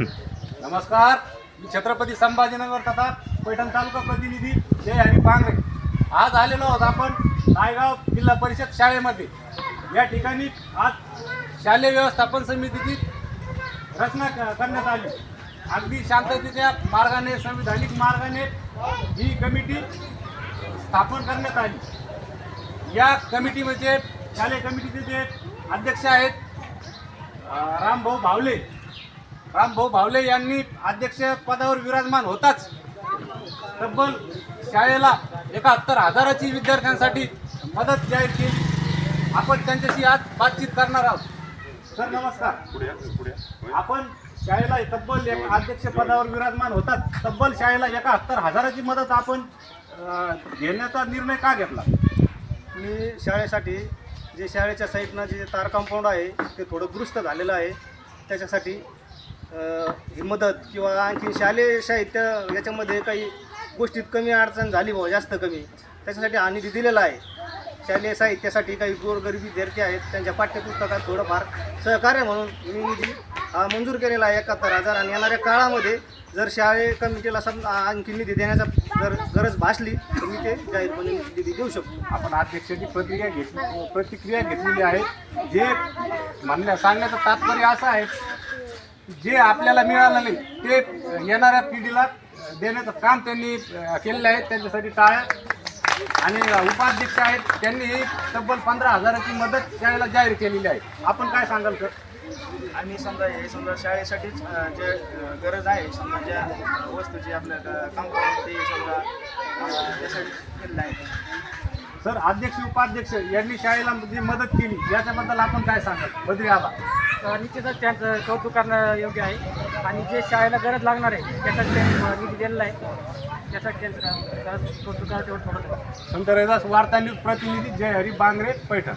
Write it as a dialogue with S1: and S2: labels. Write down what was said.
S1: नमस्कार, मी छत्रपती संभाजीनगर तथा पैठण तालुका प्रतिनिधी जय हरी बांगरे. आज आलेलो आहोत आपण नायगाव जिल्हा परिषद शाळेमध्ये. या ठिकाणी आज शालेय व्यवस्थापन समितीची रचना करण्यात आली. अगदी शांततेच्या मार्गाने, संविधानिक मार्गाने ही कमिटी स्थापन करण्यात आली. या कमिटीमध्ये शालेय कमिटीचे जे अध्यक्ष आहेत रामभाऊ भावले यांनी अध्यक्ष पदावर विराजमान होताच तब्बल शाळेला 71,000ची विद्यार्थ्यांसाठी मदत जाहीर केली. आपण त्यांच्याशी आज बातचीत करणार आहोत. सर नमस्कार. आपण शाळेला तब्बल अध्यक्ष पदावर विराजमान होतात तब्बल शाळेला 71,000ची मदत आपण घेण्याचा निर्णय का घेतला?
S2: मी शाळेसाठी जे शाळेच्या साईडनं जे तार कंपाऊंड आहे ते थोडं दुरुस्त झालेलं आहे. त्याच्यासाठी ही मदत किंवा आणखी शालेय साहित्य याच्यामध्ये काही गोष्टीत कमी अडचण झाली भाऊ, जास्त कमी, त्याच्यासाठी हा निधी दिलेला आहे. शालेय साहित्यासाठी काही गोरगरीब विद्यार्थी आहेत त्यांच्या पाठ्यपुस्तकात थोडंफार सहकार्य म्हणून मी निधी मंजूर केलेला आहे 71,000. आणि येणाऱ्या काळामध्ये जर शाळे कमिटीला आणखी निधी देण्याचा जर गरज भासली तर मी ते जाहीरपणे निधी देऊ शकतो.
S1: आपण अध्यक्षाची प्रतिक्रिया घेतलेली आहे. जे सांगण्याचं तात्पर्य असं आहे जे आपल्याला मिळालं नाही ते येणाऱ्या पिढीला देण्याचं काम त्यांनी केलेलं आहे. त्यांच्यासाठी टाळ्या. आणि उपाध्यक्ष आहेत त्यांनी तब्बल 15,000ची मदत शाळेला जाहीर केलेली आहे. आपण काय सांगाल सर?
S2: आणि समजा शाळेसाठीच जे गरज आहे, समजा ज्या वस्तूची आपल्या कंपाऊंड ते समजा त्यासाठी केलेलं आहे.
S1: सर अध्यक्ष उपाध्यक्ष यांनी शाळेला जी मदत केली याच्याबद्दल आपण काय सांगाल? बद्री आबा.
S3: निश्चितच त्यांचं कौतुक करणं योग्य आहे. आणि जे शाळेला गरज लागणार आहे त्यासाठी त्यांनी निधी दिलेला आहे. त्यासाठी त्यांचं कौतुक करावं तेवढं थोडं.
S1: संत रविदास वार्ता न्यूज प्रतिनिधी जय हरी बांगरे, पैठण.